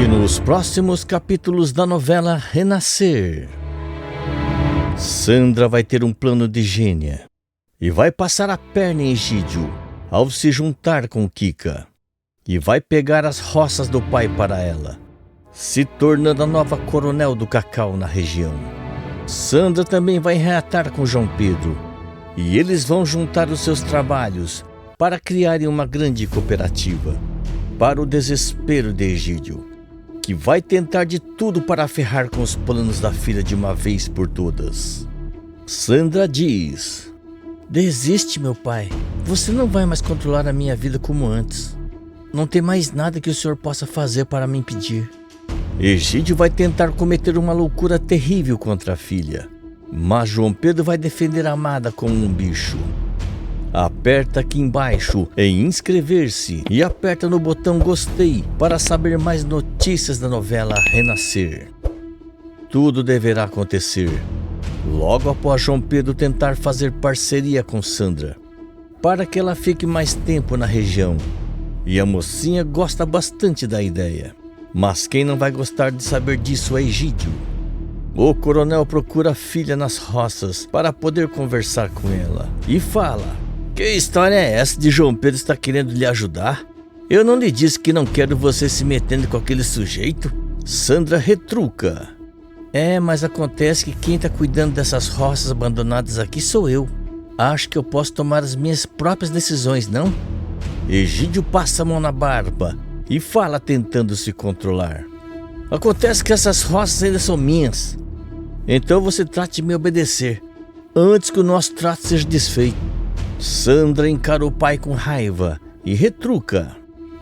E nos próximos capítulos da novela Renascer, Sandra vai ter um plano de gênia e vai passar a perna em Egídio ao se juntar com Kika, e vai pegar as roças do pai para ela, se tornando a nova coronel do cacau na região. Sandra também vai reatar com João Pedro, e eles vão juntar os seus trabalhos para criarem uma grande cooperativa, para o desespero de Egídio, que vai tentar de tudo para ferrar com os planos da filha de uma vez por todas. Sandra diz: "Desiste, meu pai. Você não vai mais controlar a minha vida como antes. Não tem mais nada que o senhor possa fazer para me impedir." Egídio vai tentar cometer uma loucura terrível contra a filha, mas João Pedro vai defender a amada como um bicho. Aperta aqui embaixo em inscrever-se e aperta no botão gostei para saber mais notícias da novela Renascer. Tudo deverá acontecer logo após João Pedro tentar fazer parceria com Sandra, para que ela fique mais tempo na região. E a mocinha gosta bastante da ideia, mas quem não vai gostar de saber disso é Egídio. O coronel procura a filha nas roças para poder conversar com ela e fala: "Que história é essa de João Pedro estar querendo lhe ajudar? Eu não lhe disse que não quero você se metendo com aquele sujeito?" Sandra retruca: Mas acontece que quem está cuidando dessas roças abandonadas aqui sou eu. Acho que eu posso tomar as minhas próprias decisões, não?" Egídio passa a mão na barba e fala tentando se controlar: "Acontece que essas roças ainda são minhas. Então você trate de me obedecer, antes que o nosso trato seja desfeito." Sandra encara o pai com raiva e retruca: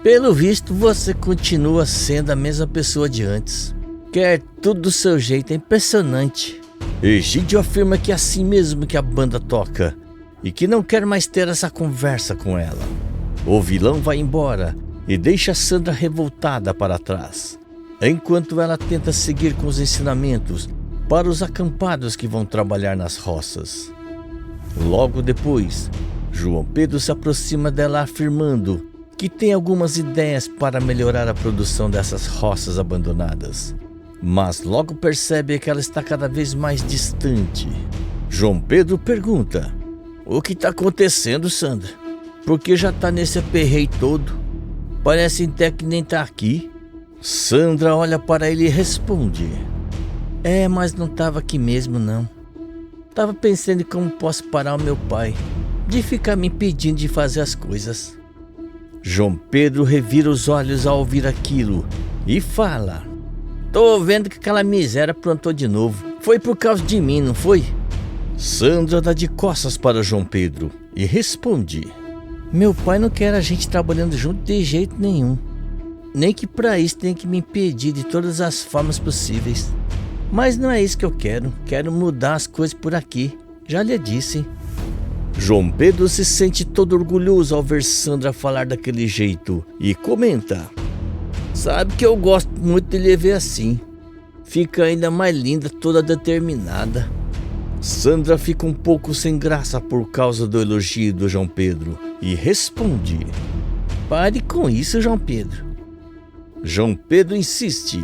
"Pelo visto você continua sendo a mesma pessoa de antes. Quer tudo do seu jeito, é impressionante." Egídio afirma que é assim mesmo que a banda toca e que não quer mais ter essa conversa com ela. O vilão vai embora e deixa Sandra revoltada para trás, enquanto ela tenta seguir com os ensinamentos para os acampados que vão trabalhar nas roças. Logo depois, João Pedro se aproxima dela afirmando que tem algumas ideias para melhorar a produção dessas roças abandonadas, mas logo percebe que ela está cada vez mais distante. João Pedro pergunta: "O que está acontecendo, Sandra? Por que já está nesse aperreio todo? Parece até que nem está aqui." Sandra olha para ele e responde: Mas não estava aqui mesmo não. Tava pensando em como posso parar o meu pai de ficar me impedindo de fazer as coisas." João Pedro revira os olhos ao ouvir aquilo e fala: "Tô vendo que aquela miséria aprontou de novo. Foi por causa de mim, não foi?" Sandra dá de costas para João Pedro e responde: "Meu pai não quer a gente trabalhando junto de jeito nenhum. Nem que para isso tem que me impedir de todas as formas possíveis. Mas não é isso que eu quero. Quero mudar as coisas por aqui. Já lhe disse." João Pedro se sente todo orgulhoso ao ver Sandra falar daquele jeito e comenta: "Sabe que eu gosto muito de lhe ver assim. Fica ainda mais linda, toda determinada." Sandra fica um pouco sem graça por causa do elogio do João Pedro e responde: "Pare com isso, João Pedro." João Pedro insiste: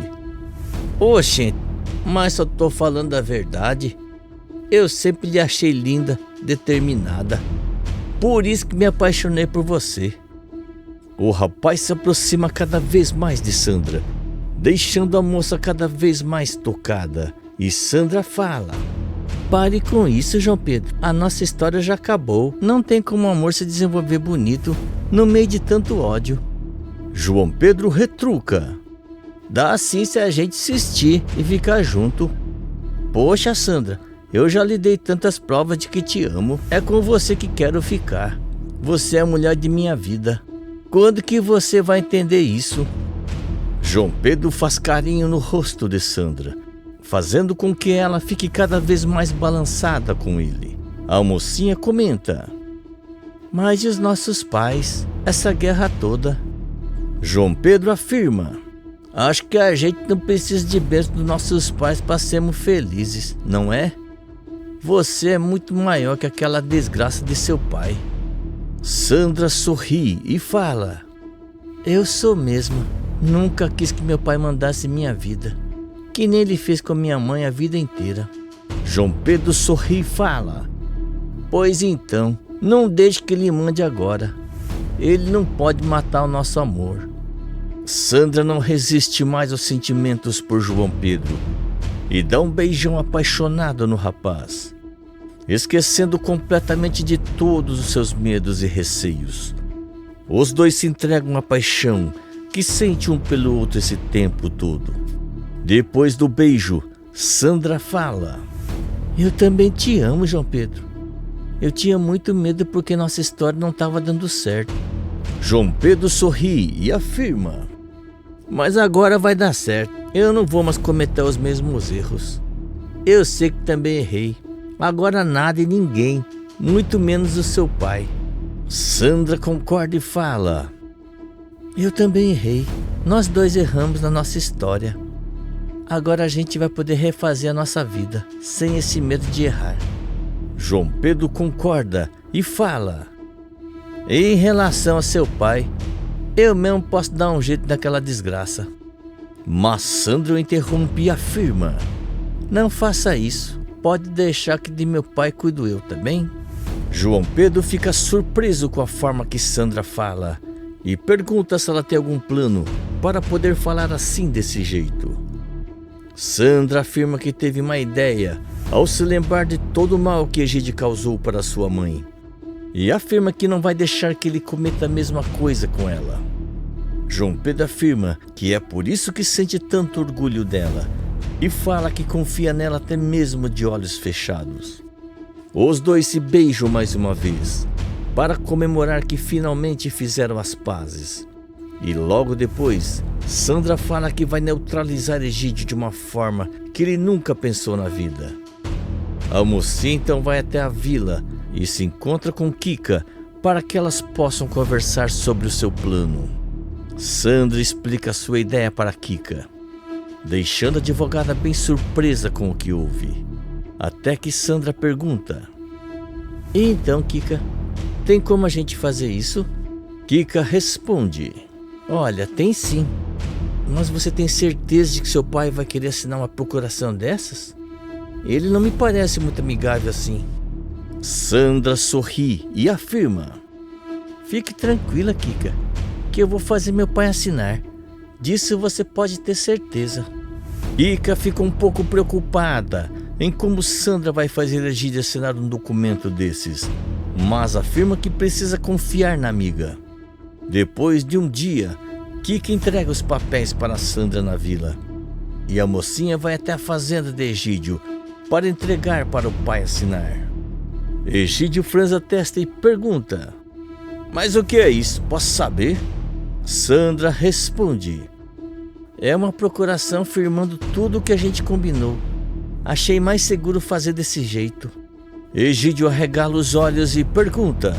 "Oxente, mas só tô falando a verdade. Eu sempre lhe achei linda, determinada. Por isso que me apaixonei por você." O rapaz se aproxima cada vez mais de Sandra, deixando a moça cada vez mais tocada. E Sandra fala: "Pare com isso, João Pedro. A nossa história já acabou. Não tem como o amor se desenvolver bonito no meio de tanto ódio." João Pedro retruca: "Dá sim se a gente insistir e ficar junto. Poxa, Sandra, eu já lhe dei tantas provas de que te amo. É com você que quero ficar. Você é a mulher de minha vida. Quando que você vai entender isso?" João Pedro faz carinho no rosto de Sandra, fazendo com que ela fique cada vez mais balançada com ele. A mocinha comenta: "Mas e os nossos pais? Essa guerra toda?" João Pedro afirma: "Acho que a gente não precisa de bênção dos nossos pais para sermos felizes, não é? Você é muito maior que aquela desgraça de seu pai." Sandra sorri e fala: "Eu sou mesmo. Nunca quis que meu pai mandasse minha vida, que nem ele fez com a minha mãe a vida inteira. João Pedro sorri e fala: Pois então, não deixe que ele mande agora. Ele não pode matar o nosso amor. Sandra não resiste mais aos sentimentos por João Pedro e dá um beijão apaixonado no rapaz, esquecendo completamente de todos os seus medos e receios. Os dois se entregam à paixão que sente um pelo outro esse tempo todo. Depois do beijo, Sandra fala: Eu também te amo, João Pedro. Eu tinha muito medo porque nossa história não estava dando certo. João Pedro sorri e afirma: Mas agora vai dar certo. Eu não vou mais cometer os mesmos erros. Eu sei que também errei. Agora nada e ninguém, muito menos o seu pai. Sandra concorda e fala: Eu também errei. Nós dois erramos na nossa história. Agora a gente vai poder refazer a nossa vida, sem esse medo de errar. João Pedro concorda e fala: Em relação a seu pai, eu mesmo posso dar um jeito naquela desgraça. Mas Sandra o interrompe e afirma: Não faça isso. Pode deixar que de meu pai cuido eu, tá bem? João Pedro fica surpreso com a forma que Sandra fala e pergunta se ela tem algum plano para poder falar assim desse jeito. Sandra afirma que teve uma ideia ao se lembrar de todo o mal que Egídio causou para sua mãe e afirma que não vai deixar que ele cometa a mesma coisa com ela. João Pedro afirma que é por isso que sente tanto orgulho dela e fala que confia nela até mesmo de olhos fechados. Os dois se beijam mais uma vez para comemorar que finalmente fizeram as pazes. E logo depois, Sandra fala que vai neutralizar Egídio de uma forma que ele nunca pensou na vida. A mocinha então vai até a vila e se encontra com Kika para que elas possam conversar sobre o seu plano. Sandra explica sua ideia para Kika, deixando a advogada bem surpresa com o que houve. Até que Sandra pergunta: E então, Kika, tem como a gente fazer isso? Kika responde: Olha, tem sim. Mas você tem certeza de que seu pai vai querer assinar uma procuração dessas? Ele não me parece muito amigável assim. Sandra sorri e afirma: Fique tranquila, Kika, que eu vou fazer meu pai assinar. Disso você pode ter certeza. Kika fica um pouco preocupada em como Sandra vai fazer Egídio assinar um documento desses, mas afirma que precisa confiar na amiga. Depois de um dia, Kika entrega os papéis para Sandra na vila e a mocinha vai até a fazenda de Egídio para entregar para o pai assinar. Egídio franze a testa e pergunta: Mas o que é isso? Posso saber? Sandra responde: É uma procuração firmando tudo o que a gente combinou. Achei mais seguro fazer desse jeito. Egídio arregala os olhos e pergunta: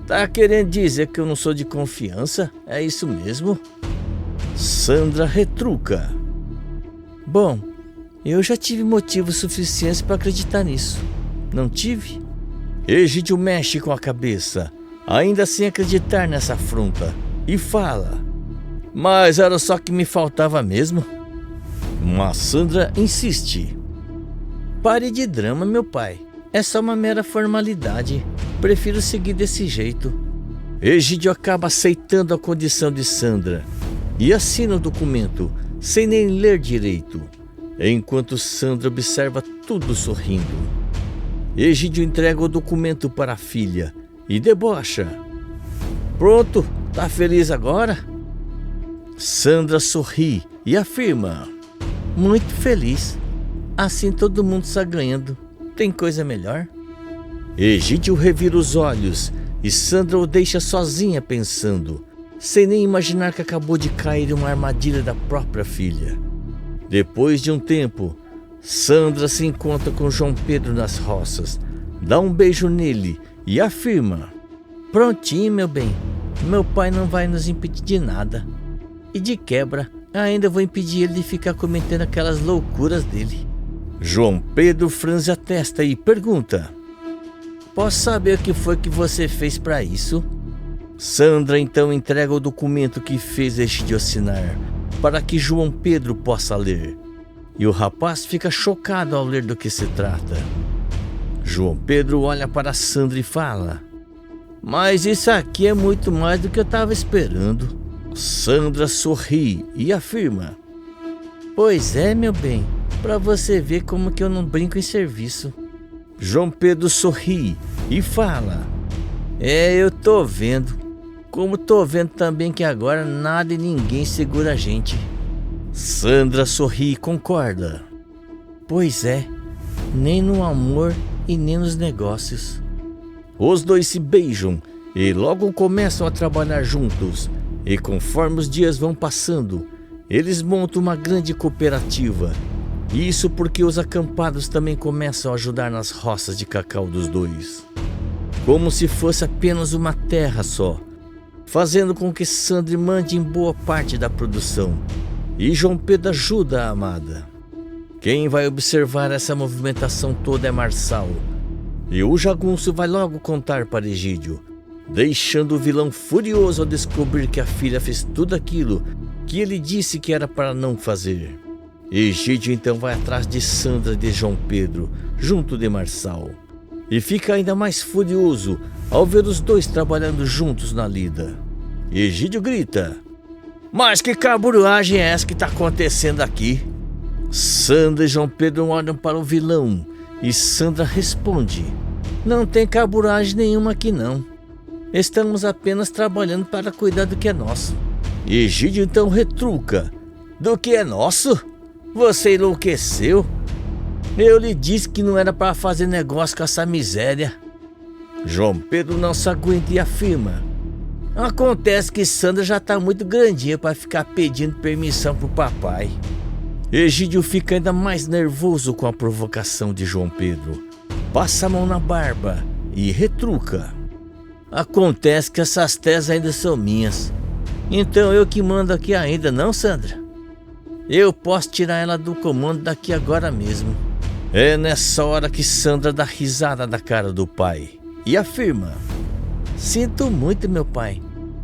Tá querendo dizer que eu não sou de confiança? É isso mesmo? Sandra retruca: Bom, eu já tive motivos suficientes para acreditar nisso. Não tive? Egídio mexe com a cabeça, ainda sem acreditar nessa afronta, e fala: Mas era só que me faltava mesmo. Mas Sandra insiste: Pare de drama, meu pai. É só uma mera formalidade. Prefiro seguir desse jeito. Egídio acaba aceitando a condição de Sandra e assina o documento sem nem ler direito, enquanto Sandra observa tudo sorrindo. Egídio entrega o documento para a filha e debocha: Pronto, tá feliz agora? Sandra sorri e afirma: Muito feliz. Assim todo mundo está ganhando. Tem coisa melhor? Egídio revira os olhos e Sandra o deixa sozinha pensando, sem nem imaginar que acabou de cair em uma armadilha da própria filha. Depois de um tempo, Sandra se encontra com João Pedro nas roças, dá um beijo nele e afirma: Prontinho, meu bem. Meu pai não vai nos impedir de nada. E de quebra, ainda vou impedir ele de ficar cometendo aquelas loucuras dele. João Pedro franze a testa e pergunta: Posso saber o que foi que você fez para isso? Sandra então entrega o documento que fez Egídio assinar para que João Pedro possa ler. E o rapaz fica chocado ao ler do que se trata. João Pedro olha para Sandra e fala: mas isso aqui é muito mais do que eu estava esperando. Sandra sorri e afirma: pois é, meu bem, para você ver como que eu não brinco em serviço. João Pedro sorri e fala: eu tô vendo. Como tô vendo também que agora nada e ninguém segura a gente. Sandra sorri e concorda: pois é, nem no amor e nem nos negócios. Os dois se beijam e logo começam a trabalhar juntos. E conforme os dias vão passando, eles montam uma grande cooperativa. Isso porque os acampados também começam a ajudar nas roças de cacau dos dois, como se fosse apenas uma terra só, fazendo com que Sandra mande em boa parte da produção e João Pedro ajuda a amada. Quem vai observar essa movimentação toda é Marçal, e o jagunço vai logo contar para Egídio, deixando o vilão furioso ao descobrir que a filha fez tudo aquilo que ele disse que era para não fazer. Egídio então vai atrás de Sandra e de João Pedro, junto de Marçal, e fica ainda mais furioso ao ver os dois trabalhando juntos na lida. Egídio grita: mas que caburuagem é essa que está acontecendo aqui? Sandra e João Pedro olham para o vilão e Sandra responde: não tem caburagem nenhuma aqui não. Estamos apenas trabalhando para cuidar do que é nosso. Egídio então retruca: do que é nosso? Você enlouqueceu? Eu lhe disse que não era para fazer negócio com essa miséria. João Pedro não se aguenta e afirma: acontece que Sandra já está muito grandinha para ficar pedindo permissão pro papai. Egídio fica ainda mais nervoso com a provocação de João Pedro. Passa a mão na barba e retruca: acontece que essas terras ainda são minhas. Então eu que mando aqui ainda, não, Sandra? Eu posso tirar ela do comando daqui agora mesmo. É nessa hora que Sandra dá risada da cara do pai e afirma: sinto muito, meu pai,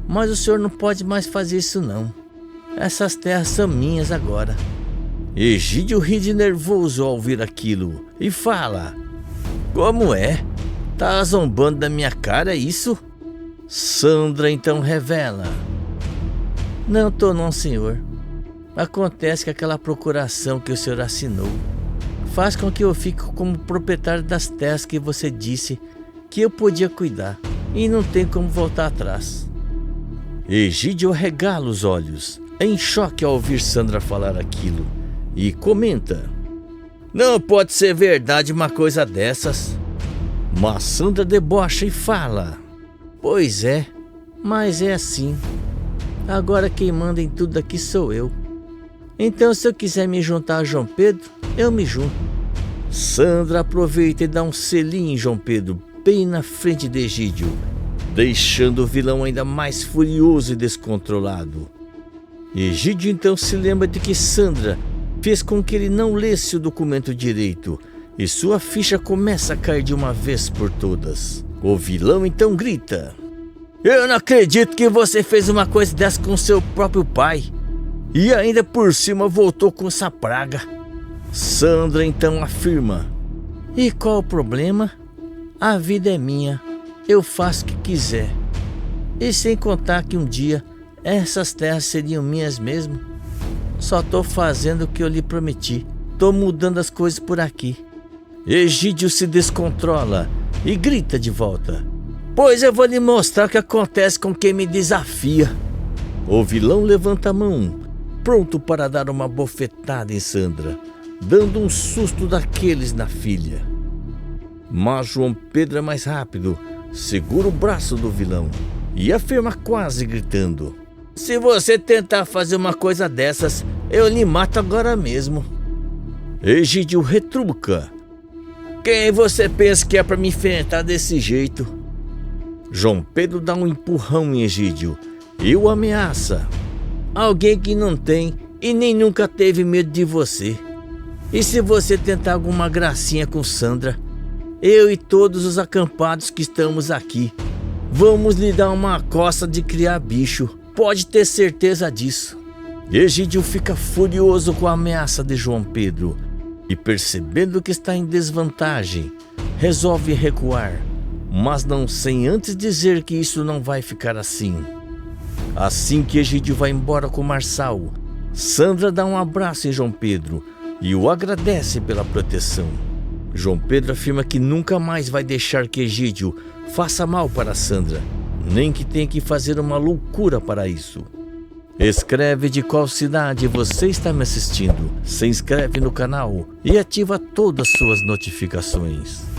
mas o senhor não pode mais fazer isso não. Essas terras são minhas agora. Egídio ri de nervoso ao ouvir aquilo e fala: como é? Tá zombando da minha cara, é isso? Sandra então revela: não tô não, senhor. Acontece que aquela procuração que o senhor assinou faz com que eu fique como proprietário das terras que você disse que eu podia cuidar, e não tem como voltar atrás. Egídio arregala os olhos, em choque ao ouvir Sandra falar aquilo, e comenta: não pode ser verdade uma coisa dessas. Mas Sandra debocha e fala: pois é, mas é assim. Agora quem manda em tudo aqui sou eu. Então se eu quiser me juntar a João Pedro, eu me junto. Sandra aproveita e dá um selinho em João Pedro, bem na frente de Egídio, deixando o vilão ainda mais furioso e descontrolado. Egídio então se lembra de que Sandra fez com que ele não lesse o documento direito, e sua ficha começa a cair de uma vez por todas. O vilão então grita: eu não acredito que você fez uma coisa dessa com seu próprio pai, e ainda por cima voltou com essa praga. Sandra então afirma: e qual o problema? A vida é minha, eu faço o que quiser. E sem contar que um dia essas terras seriam minhas mesmo. Só tô fazendo o que eu lhe prometi. Tô mudando as coisas por aqui. Egídio se descontrola e grita de volta: pois eu vou lhe mostrar o que acontece com quem me desafia. O vilão levanta a mão, pronto para dar uma bofetada em Sandra, dando um susto daqueles na filha. Mas João Pedro é mais rápido, segura o braço do vilão e afirma quase gritando: se você tentar fazer uma coisa dessas, eu lhe mato agora mesmo. Egídio retruca: quem você pensa que é para me enfrentar desse jeito? João Pedro dá um empurrão em Egídio e o ameaça: alguém que não tem e nem nunca teve medo de você. E se você tentar alguma gracinha com Sandra, eu e todos os acampados que estamos aqui Vamos lhe dar uma coça de criar bicho, pode ter certeza disso. Egídio fica furioso com a ameaça de João Pedro e, percebendo que está em desvantagem, resolve recuar, mas não sem antes dizer que isso não vai ficar assim. Assim que Egídio vai embora com Marçal, Sandra dá um abraço em João Pedro e o agradece pela proteção. João Pedro afirma que nunca mais vai deixar que Egídio faça mal para Sandra, nem que tenha que fazer uma loucura para isso. Escreve de qual cidade você está me assistindo, se inscreve no canal e ativa todas as suas notificações.